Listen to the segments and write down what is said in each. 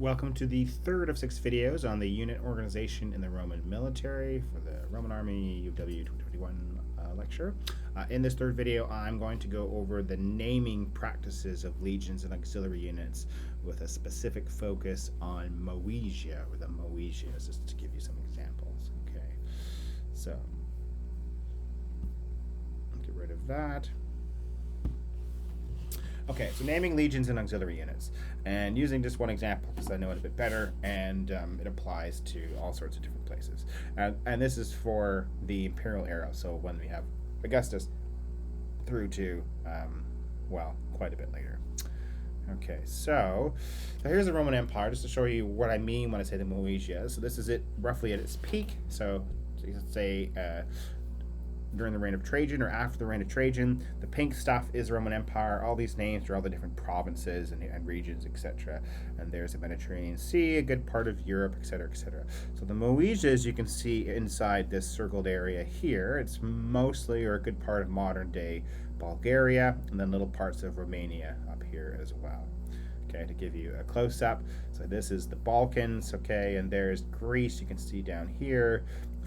Welcome to the third of 6 videos on the unit organization in the Roman military for the Roman Army UofW 2021 lecture. In this third video, I'm going to go over the naming practices of legions and auxiliary units with a specific focus on Moesia, or the Moesias, just to give you some examples. Okay, so get rid of that. Okay, so naming legions and auxiliary units, and using just one example because I know it a bit better, and it applies to all sorts of different places. And this is for the imperial era, so when we have Augustus through to, well, quite a bit later. Okay, so here's the Roman Empire, just to show you what I mean when I say the Moesia. So this is it roughly at its peak. So you could say during the reign of Trajan or after the reign of Trajan. The pink stuff is Roman Empire. All these names are all the different provinces and regions, etc. And there's the Mediterranean Sea, a good part of Europe, etc., etc. So the Moesias, you can see inside this circled area here. It's mostly, or a good part of modern day Bulgaria, and then little parts of Romania up here as well. Okay, to give you a close-up. So this is the Balkans, okay, and there's Greece, you can see down here,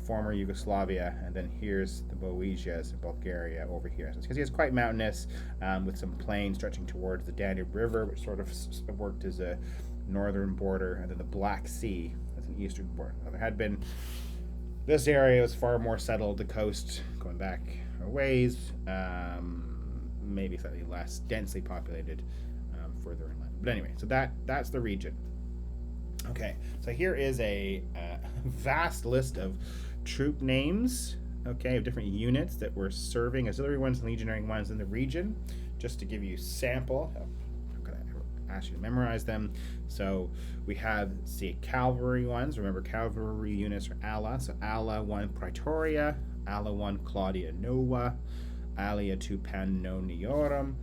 former Yugoslavia, and then here's the Moesias in Bulgaria over here. So it's quite mountainous, with some plains stretching towards the Danube River, which sort of worked as a northern border, and then the Black Sea as an eastern border. Now, there had been, this area was far more settled, the coast going back a ways, maybe slightly less densely populated further inland. But anyway, so that's the region. Okay, so here is a vast list of troop names, okay, of different units that were serving, auxiliary ones and legionary ones in the region, just to give you a sample. I'm going to ask you to memorize them. So we have the cavalry ones. Remember, cavalry units are Ala. So Ala 1 Praetoria, Ala 1 Claudia Nova, Alia 2 Pannoniorum,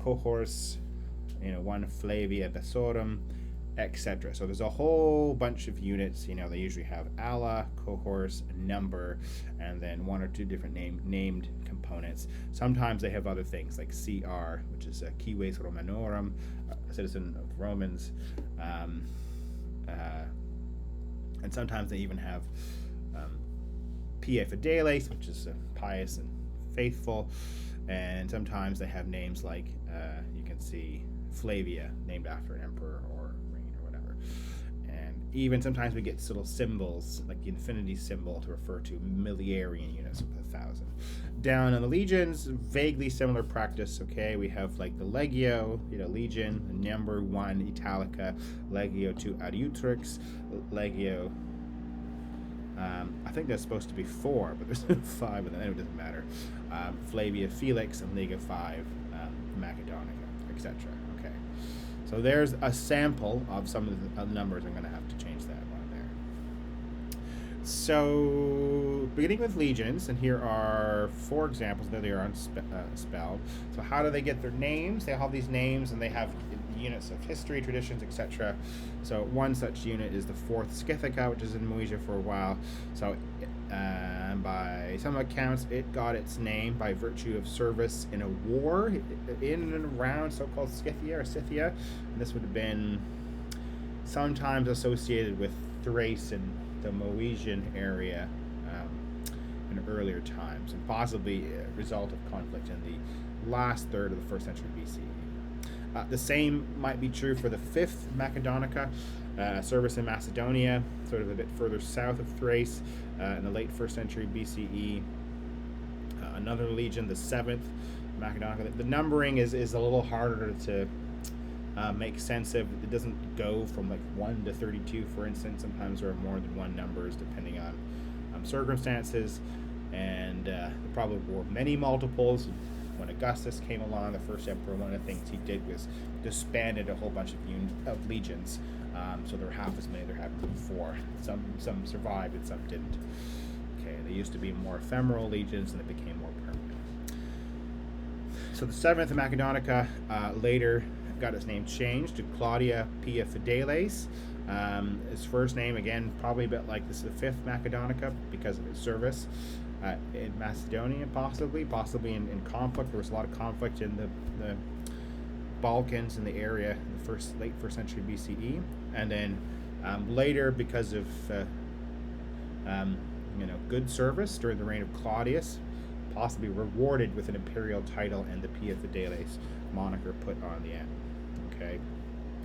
Cohors 1 Flavia Bessorum, etc. So there's a whole bunch of units. They usually have ala, cohorts, number, and then one or two different named components. Sometimes they have other things like CR, which is Cives Romanorum, a citizen of the Romans, and sometimes they even have Pie Fideles, which is pious and faithful, and sometimes they have names like you can see Flavia, named after an emperor or even sometimes we get little symbols like the infinity symbol to refer to militarian units of 1,000. Down on the legions, vaguely similar practice. Okay, we have like the legio, legion, number 1 Italica, legio 2 Adiutrix, legio. I think that's supposed to be 4, but there's 5, and then it doesn't matter. Flavia Felix and Lega 5 Macedonica, etc. Okay. So there's a sample of some of the numbers. I'm going to have to change that one there. So beginning with legions, and here are 4 examples. There they are spelled. So how do they get their names? They have these names, and they have units of history, traditions, etc. So one such unit is the 4th Scythica, which is in Moesia for a while. So by some accounts, it got its name by virtue of service in a war in and around so-called Scythia or Scythia. And this would have been sometimes associated with Thrace and the Moesian area in earlier times, and possibly a result of conflict in the last third of the 1st century BCE. The same might be true for the 5th Macedonica, service in Macedonia, sort of a bit further south of Thrace, in the late 1st century BCE. Another legion, the 7th Macedonica. The numbering is a little harder to make sense of. It doesn't go from like 1 to 32, for instance. Sometimes there are more than one numbers depending on circumstances, and there probably were many multiples. When Augustus came along, the first emperor, one of the things he did was disbanded a whole bunch of legions. So there were half as many there had been before. Some survived and some didn't. Okay, they used to be more ephemeral legions, and they became more permanent. So the 7th Macedonica later got its name changed to Claudia Pia Fideles. His first name, again, probably a bit like this is the 5th Macedonica because of its service in Macedonia, possibly in conflict. There was a lot of conflict in the Balkans in the area in the late first century BCE, and then later, because of good service during the reign of Claudius, possibly rewarded with an imperial title and the Pia Fidelis moniker put on the end. Okay.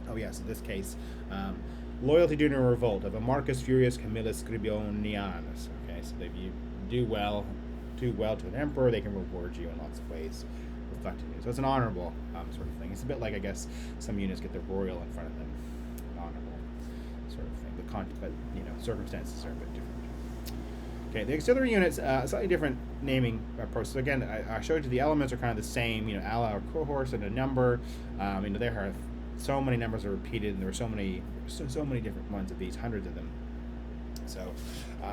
Oh yes, in this case, loyalty during a revolt of a Marcus Furius Camillus Scribionianus. Okay, so if you do well to an emperor, they can reward you in lots of ways, reflecting you. So it's an honorable sort of thing. It's a bit like, I guess, some units get the royal in front of them, honorable sort of thing. But circumstances are a bit different. Okay, the auxiliary units, slightly different naming approach. So again, I showed you the elements are kind of the same. Ala or cohorts and a number. There are so many numbers are repeated, and there are so many different ones of these, hundreds of them. So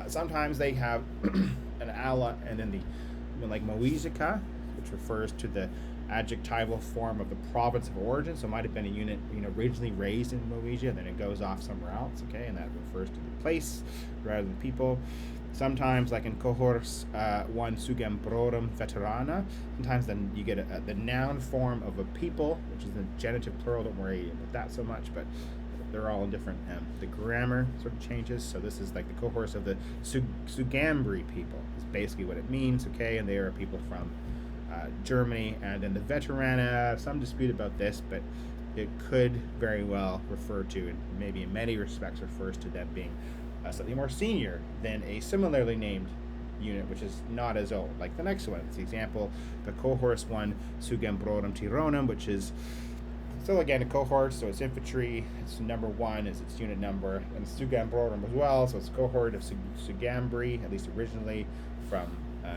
sometimes they have an ala, and then like Moesia, which refers to the adjectival form of the province of origin. So it might have been a unit originally raised in Moesia, and then it goes off somewhere else. Okay, and that refers to the place rather than people. Sometimes, like in cohors 1 sugembrorum veterana, sometimes then you get the noun form of a people, which is the genitive plural. Don't worry about that so much, but they're all different. The grammar sort of changes. So this is like the cohorts of the Sugambri people. Is basically what it means. Okay, and they are people from Germany. And then the veterana, some dispute about this, but it could very well refer to, and maybe in many respects refers to them being slightly more senior than a similarly named unit, which is not as old. Like the next one, it's the example, the cohorts 1 Sugembrorum Tironum, which is still again a cohort, so it's infantry. It's number 1 is its unit number, and Sugembrorum as well, so it's a cohort of Sugambri, at least originally from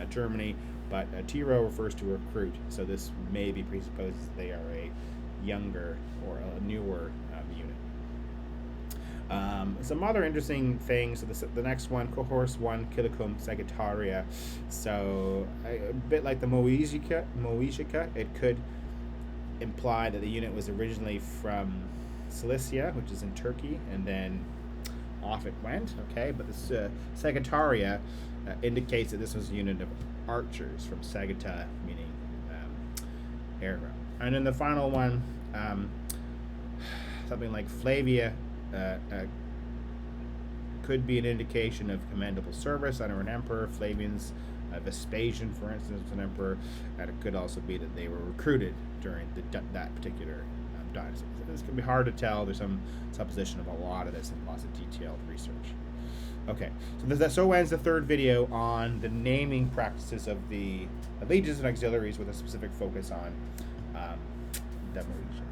Germany. But Tiro refers to a recruit, so this maybe presupposes they are a younger or a newer unit. Some other interesting things. So the next one, cohorts 1 Kilicum Sagittaria. So a bit like the Moesia, it could imply that the unit was originally from Cilicia, which is in Turkey, and then off it went. Okay, but this Sagittaria indicates that this was a unit of archers from Sagitta, meaning arrow. And then the final one, something like Flavia, could be an indication of commendable service under an emperor. Flavian's Vespasian, for instance, was an emperor, and it could also be that they were recruited during that particular dynasty. So this can be hard to tell. There's some supposition of a lot of this and lots of detailed research. Okay, so that ends the third video on the naming practices of the legions and auxiliaries with a specific focus on Moesia.